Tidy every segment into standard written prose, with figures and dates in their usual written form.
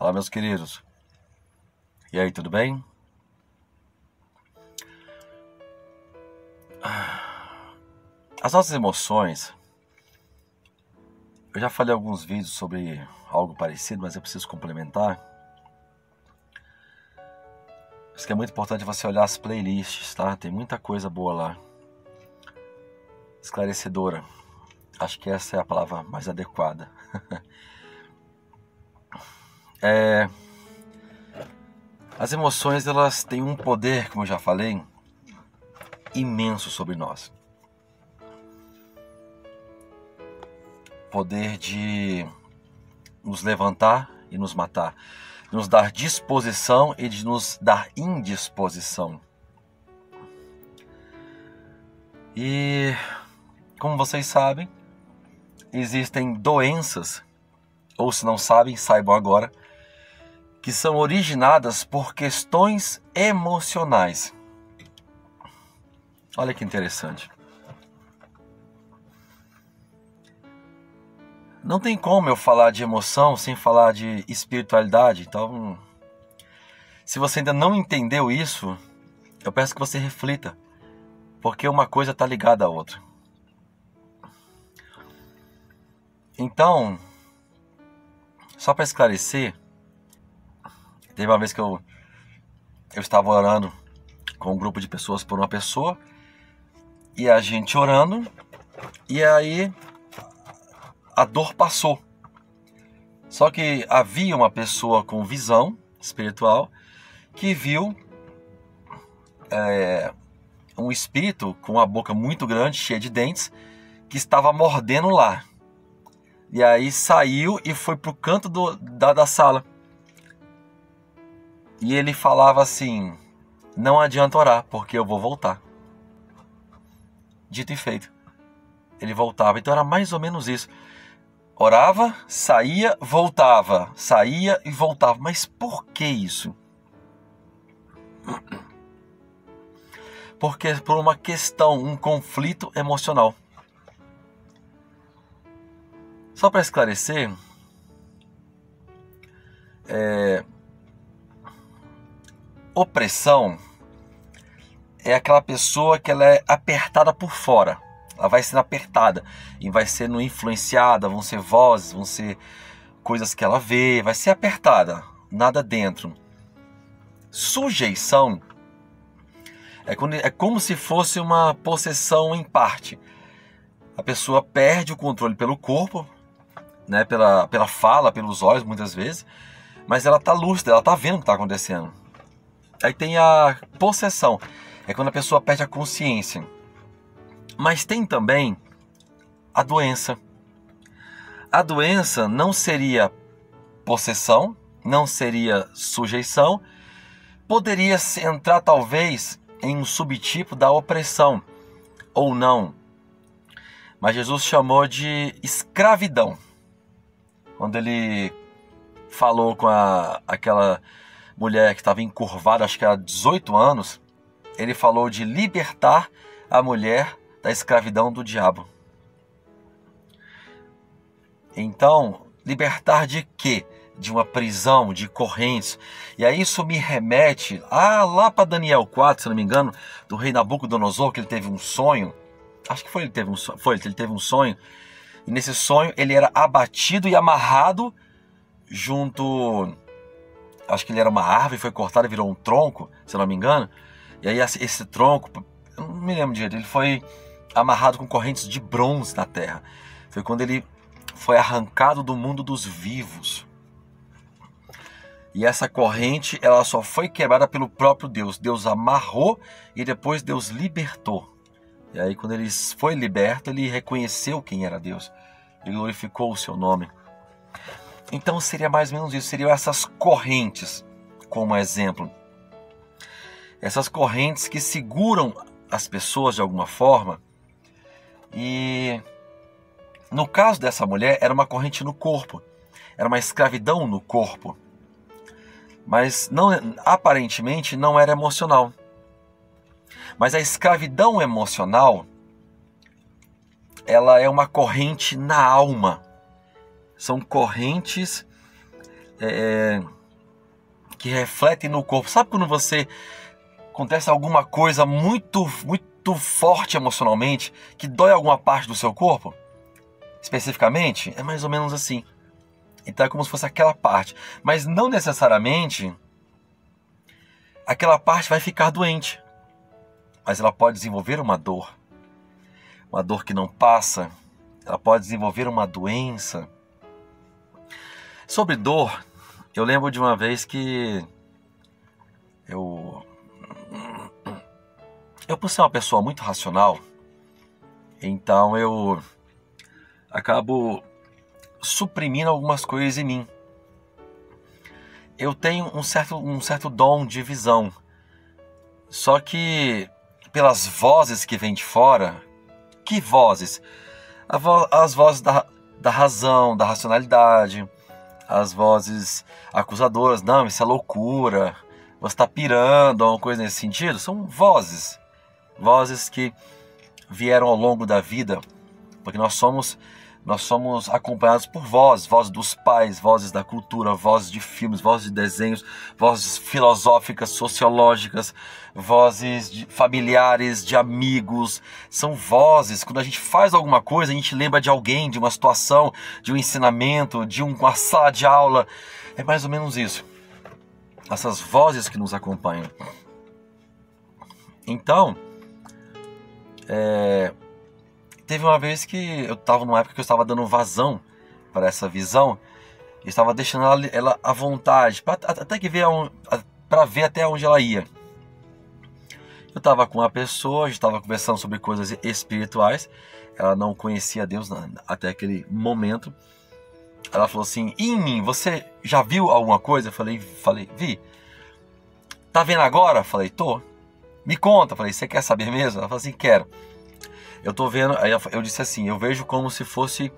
Fala, meus queridos. E aí, tudo bem? As nossas emoções... Eu já falei alguns vídeos sobre algo parecido, mas eu preciso complementar. Isso que é muito importante você olhar as playlists, tá? Tem muita coisa boa lá. Esclarecedora. Acho que essa é a palavra mais adequada. As emoções, elas têm um poder, como eu já falei, imenso sobre nós. Poder de nos levantar e nos matar. De nos dar disposição e de nos dar indisposição. E, como vocês sabem, existem doenças, ou se não sabem, saibam agora, que são originadas por questões emocionais. Olha que interessante. Não tem como eu falar de emoção sem falar de espiritualidade. Então, se você ainda não entendeu isso, eu peço que você reflita, porque uma coisa está ligada à outra. Então, só para esclarecer, teve uma vez que eu estava orando com um grupo de pessoas por uma pessoa, e a gente orando, e aí a dor passou. Só que havia uma pessoa com visão espiritual que viu um espírito com a boca muito grande, cheia de dentes, que estava mordendo lá. E aí saiu e foi pro canto da sala. E ele falava assim: não adianta orar, porque eu vou voltar. Dito e feito. Ele voltava. Então era mais ou menos isso. Orava, saía, voltava. Saía e voltava. Mas por que isso? Porque por uma questão, um conflito emocional. Só para esclarecer, opressão é aquela pessoa que ela é apertada por fora. Ela vai sendo apertada e vai sendo influenciada, vão ser vozes, vão ser coisas que ela vê, vai ser apertada, nada dentro. Sujeição é como se fosse uma possessão em parte. A pessoa perde o controle pelo corpo, né, pela fala, pelos olhos muitas vezes, mas ela está lúcida, ela está vendo o que está acontecendo. Aí tem a possessão, é quando a pessoa perde a consciência. Mas tem também a doença. A doença não seria possessão, não seria sujeição, poderia entrar talvez em um subtipo da opressão, ou não. Mas Jesus chamou de escravidão. Quando ele falou com aquela mulher que estava encurvada, acho que era 18 anos, ele falou de libertar a mulher da escravidão do diabo. Então, libertar de quê? De uma prisão, de correntes. E aí isso me remete lá para Daniel 4, se não me engano, do rei Nabucodonosor, que ele teve um sonho. Acho que ele teve um sonho. E nesse sonho ele era abatido e amarrado junto... Acho que ele era uma árvore, foi cortado e virou um tronco, se não me engano. E aí esse tronco, eu não me lembro direito, ele foi amarrado com correntes de bronze na terra. Foi quando ele foi arrancado do mundo dos vivos. E essa corrente, ela só foi quebrada pelo próprio Deus. Deus amarrou e depois Deus libertou. E aí quando ele foi liberto, ele reconheceu quem era Deus. Ele glorificou o seu nome. Então seria mais ou menos isso. Seriam essas correntes, como exemplo. Essas correntes que seguram as pessoas de alguma forma. E no caso dessa mulher, era uma corrente no corpo. Era uma escravidão no corpo. Mas aparentemente não era emocional. Mas a escravidão emocional, ela é uma corrente na alma. São correntes que refletem no corpo. Sabe quando você acontece alguma coisa muito forte emocionalmente, que dói alguma parte do seu corpo? Especificamente, é mais ou menos assim. Então é como se fosse aquela parte. Mas não necessariamente aquela parte vai ficar doente. Mas ela pode desenvolver uma dor que não passa. Ela pode desenvolver uma doença. Sobre dor, eu lembro de uma vez que eu por ser uma pessoa muito racional, então eu acabo suprimindo algumas coisas em mim. Eu tenho um certo dom de visão. Só que pelas vozes que vêm de fora, que vozes? As vozes da razão, da racionalidade, as vozes acusadoras, não, isso é loucura, você está pirando, uma coisa nesse sentido, são vozes que vieram ao longo da vida, porque nós somos acompanhados por vozes dos pais, vozes da cultura, vozes de filmes, vozes de desenhos, vozes filosóficas, sociológicas, vozes de familiares, de amigos. São vozes, quando a gente faz alguma coisa, a gente lembra de alguém, de uma situação, de um ensinamento, de uma sala de aula. É mais ou menos isso. Essas vozes que nos acompanham. Então, teve uma vez que eu estava numa época que eu estava dando vazão para essa visão, e estava deixando ela à vontade, para ver até onde ela ia. Eu estava com uma pessoa, a gente estava conversando sobre coisas espirituais, ela não conhecia Deus até aquele momento. Ela falou assim: em mim, você já viu alguma coisa? Eu falei, vi. Tá vendo agora? Eu falei, tô. Me conta. Eu falei, você quer saber mesmo? Ela falou assim, quero. Eu tô vendo, aí eu disse assim, eu vejo como se fosse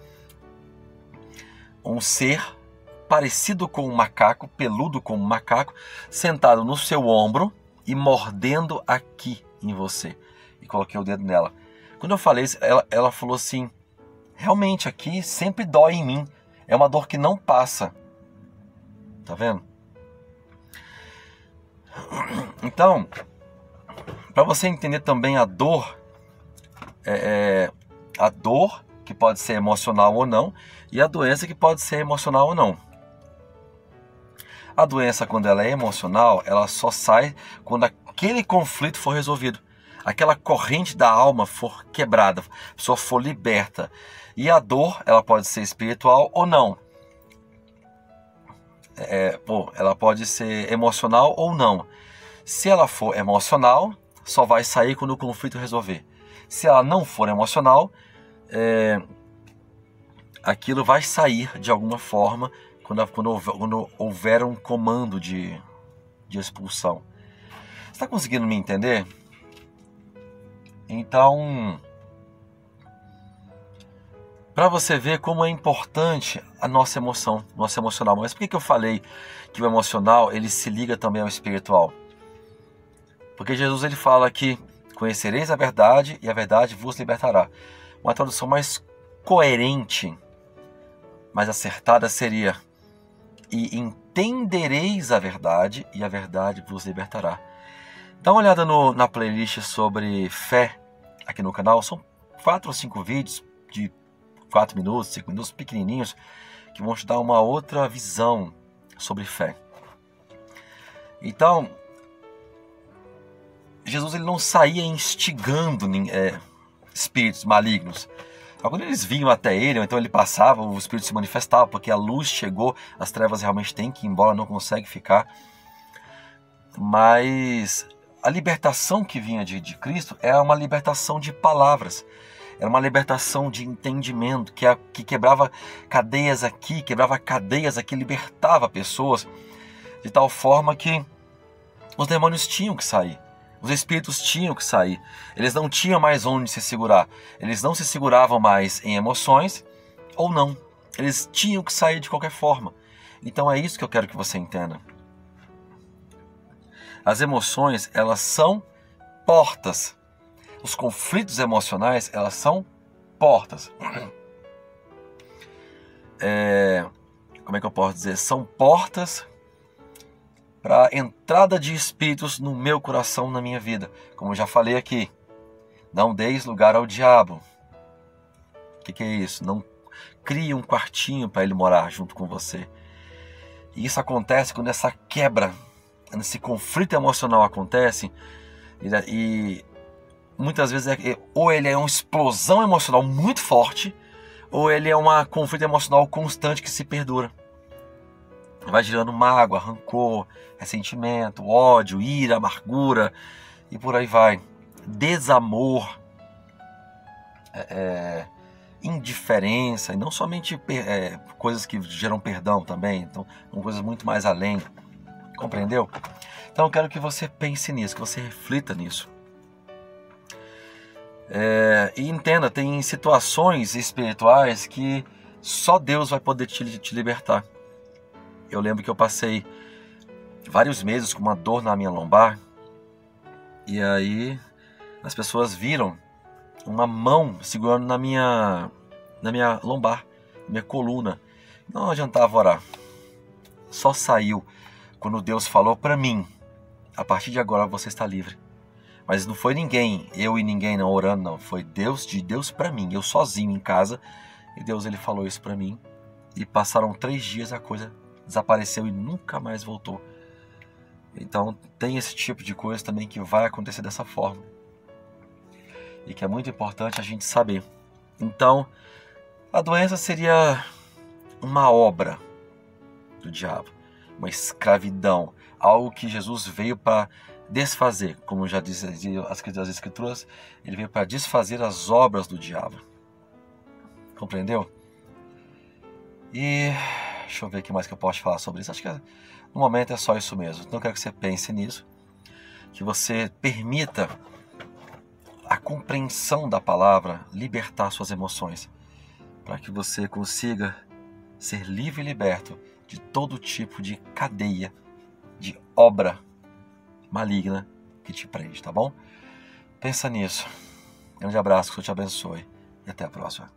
um ser parecido com um macaco, peludo como um macaco, sentado no seu ombro e mordendo aqui em você. E coloquei o dedo nela. Quando eu falei isso, ela falou assim, realmente aqui sempre dói em mim. É uma dor que não passa. Tá vendo? Então, para você entender também a dor, a dor que pode ser emocional ou não, e a doença que pode ser emocional ou não. A doença, quando ela é emocional, ela só sai quando aquele conflito for resolvido, aquela corrente da alma for quebrada, a pessoa for liberta. E a dor, ela pode ser espiritual ou não. Ela pode ser emocional ou não. Se ela for emocional, só vai sair quando o conflito resolver. Se ela não for emocional, aquilo vai sair de alguma forma quando houver um comando de expulsão. Você está conseguindo me entender? Então, para você ver como é importante a nossa emoção, nosso emocional. Mas por que eu falei que o emocional ele se liga também ao espiritual? Porque Jesus ele fala que conhecereis a verdade e a verdade vos libertará. Uma tradução mais coerente, mais acertada seria: e entendereis a verdade e a verdade vos libertará. Dá uma olhada na playlist sobre fé aqui no canal. São 4 ou 5 vídeos de 4 minutos, 5 minutos, pequenininhos, que vão te dar uma outra visão sobre fé. Então, Jesus ele não saía instigando espíritos malignos. Quando eles vinham até ele, ou então ele passava, o espírito se manifestava, porque a luz chegou, as trevas realmente têm que ir embora, não consegue ficar. Mas a libertação que vinha de Cristo era uma libertação de palavras, era uma libertação de entendimento, que quebrava cadeias aqui, libertava pessoas, de tal forma que os demônios tinham que sair. Os espíritos tinham que sair. Eles não tinham mais onde se segurar. Eles não se seguravam mais em emoções ou não. Eles tinham que sair de qualquer forma. Então é isso que eu quero que você entenda. As emoções, elas são portas. Os conflitos emocionais, elas são portas. como é que eu posso dizer? São portas para a entrada de espíritos no meu coração, na minha vida. Como eu já falei aqui, não deis lugar ao diabo. O que é isso? Não crie um quartinho para ele morar junto com você. E isso acontece quando essa quebra, esse conflito emocional acontece, e muitas vezes ou ele é uma explosão emocional muito forte, ou ele é um conflito emocional constante que se perdura. Vai gerando mágoa, rancor, ressentimento, ódio, ira, amargura e por aí vai. Desamor, indiferença, e não somente coisas que geram perdão também, então são coisas muito mais além. Compreendeu? Então eu quero que você pense nisso, que você reflita nisso. E entenda, tem situações espirituais que só Deus vai poder te libertar. Eu lembro que eu passei vários meses com uma dor na minha lombar, e aí as pessoas viram uma mão segurando na minha lombar, minha coluna. Não adiantava orar. Só saiu quando Deus falou para mim: a partir de agora você está livre. Mas não foi ninguém, eu e ninguém não orando, não. Foi Deus, de Deus para mim, eu sozinho em casa. E Deus, ele falou isso para mim. E passaram 3 dias, a coisa desapareceu e nunca mais voltou. Então tem esse tipo de coisa também que vai acontecer dessa forma. E que é muito importante a gente saber. Então, a doença seria uma obra do diabo, uma escravidão, algo que Jesus veio para desfazer, como já dizia as Escrituras, ele veio para desfazer as obras do diabo. Compreendeu? E deixa eu ver o que mais que eu posso falar sobre isso. Acho que no momento é só isso mesmo. Então eu quero que você pense nisso, que você permita a compreensão da palavra libertar suas emoções, para que você consiga ser livre e liberto de todo tipo de cadeia, de obra maligna que te prende, tá bom? Pensa nisso. Grande abraço, que Deus te abençoe e até a próxima.